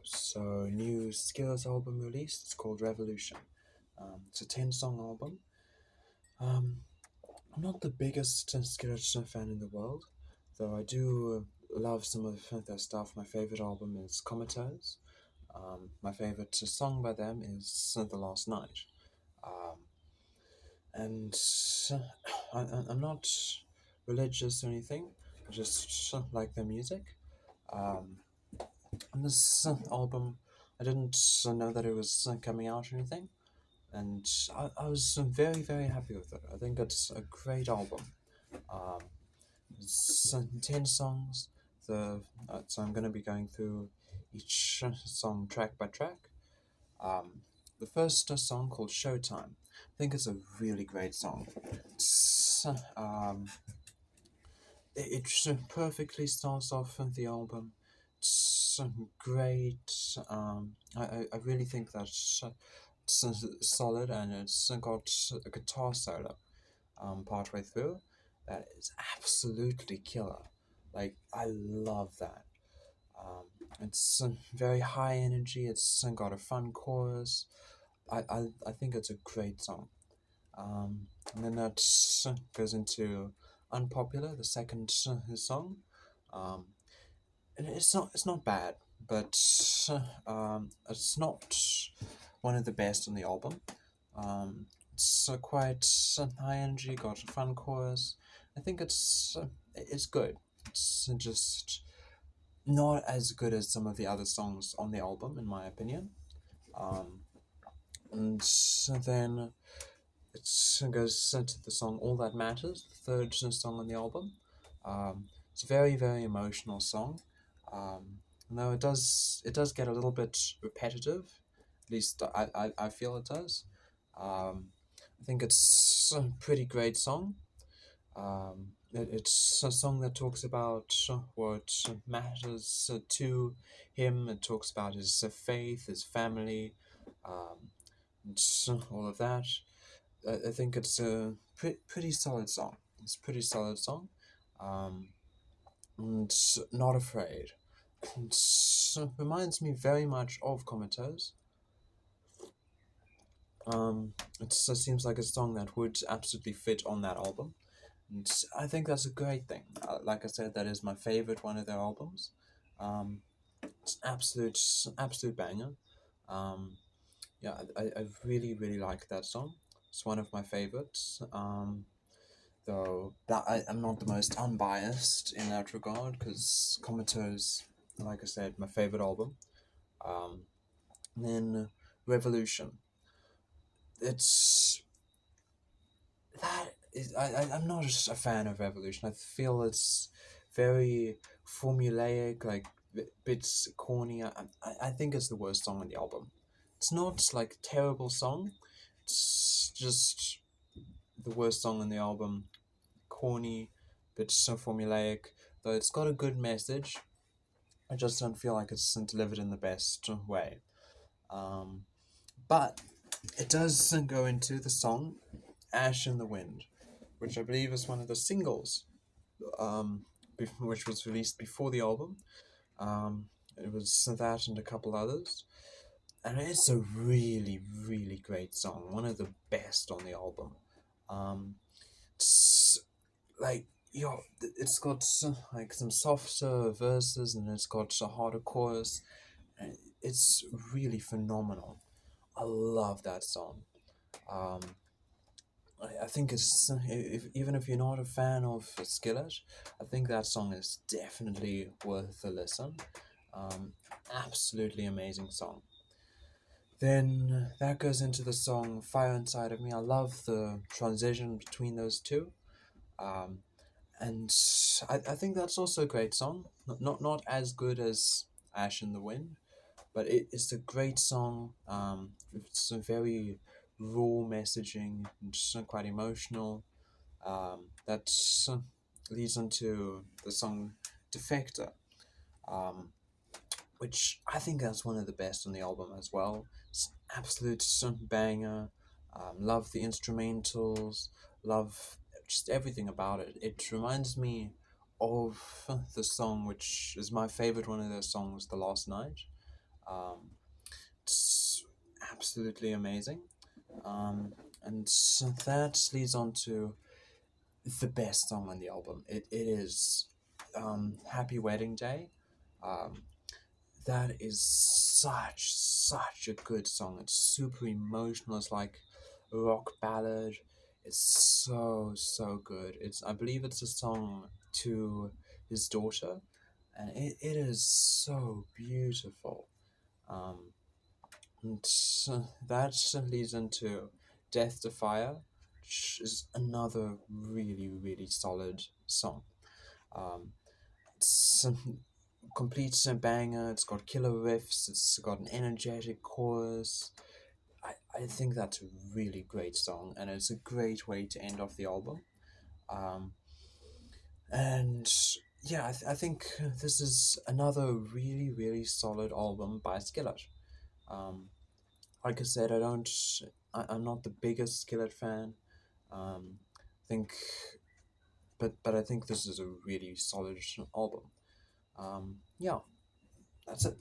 So new Skillet album released. It's called Revolution. It's a 10-song album. Um, I'm not the biggest Skillet fan in the world, though I do love some of their stuff. My favorite album is Comatose. My favorite song by them is The Last Night. Um, and I'm not religious or anything. I just like their music. Um, and this album, I didn't know that it was coming out or anything, and I was very, very happy with it. I think it's a great album. Um, it's 10 songs. So I'm going to be going through each song track by track. Um, the first song called Showtime. I think it's a really great song. It perfectly starts off the album. It's great. I really think that it's solid, and it's got a guitar solo partway through that is absolutely killer. Like, I love that. Um, it's very high energy. It's got a fun chorus. I think it's a great song. And then that goes into Unpopular, the second song. Um, and it's not bad, but it's not one of the best on the album. It's quite high energy, got a fun chorus. I think it's good. It's just not as good as some of the other songs on the album, in my opinion. Um, and then it goes into the song All That Matters, the third song on the album. It's a very, very emotional song. Though it does get a little bit repetitive, at least I feel it does. Um, I think it's a pretty great song. It's a song that talks about what matters to him. It talks about his faith, his family, um, and all of that. I think it's a pretty solid song. It's a pretty solid song. Um, and Not Afraid. It reminds me very much of Comatose. It seems like a song that would absolutely fit on that album. And I think that's a great thing. Like I said, that is my favorite one of their albums. Um, it's absolute banger. Um, yeah, I really, really like that song. It's one of my favorites. Though that I'm not the most unbiased in that regard, because Comatose, like I said, my favorite album. Um, and then Revolution. It's that is I'm not a fan of Revolution. I feel it's very formulaic, like bits corny. I think it's the worst song on the album. It's not like a terrible song. It's just the worst song on the album. Corny, but so formulaic. Though it's got a good message, I just don't feel like it's delivered in the best way. Um, but it does go into the song Ash in the Wind, which I believe is one of the singles, which was released before the album. It was that and a couple others. And it's a really, really great song. One of the best on the album. It's like, it's got like some softer verses, and it's got a harder chorus. And it's really phenomenal. I love that song. Um, I think even if you're not a fan of Skillet, I think that song is definitely worth a listen. Um, Absolutely amazing song. Then that goes into the song Fire Inside of Me. I love the transition between those two. Um, and I think that's also a great song. Not as good as Ash in the Wind, but it's a great song. It's a very raw messaging and just quite emotional. That leads into the song Defector, um, which I think that's one of the best on the album as well. It's an absolute banger. Love the instrumentals, love just everything about it. It reminds me of the song which is my favorite one of their songs, The Last Night. Um, it's absolutely amazing. Um, and so that leads on to the best song on the album. It is Happy Wedding Day. Um, that is such a good song. It's super emotional. It's like a rock ballad. It's so good. It's I believe it's a song to his daughter, and it is so beautiful. Um, and that leads into Death to Fire, which is another really solid song. Um, it's a complete banger. It's got killer riffs. It's got an energetic chorus. I think that's a really great song, and it's a great way to end off the album. Um, and yeah, I think this is another really solid album by Skillet. Um, like I said, I'm not the biggest Skillet fan. Think, but I think this is a really solid album. Yeah, that's it.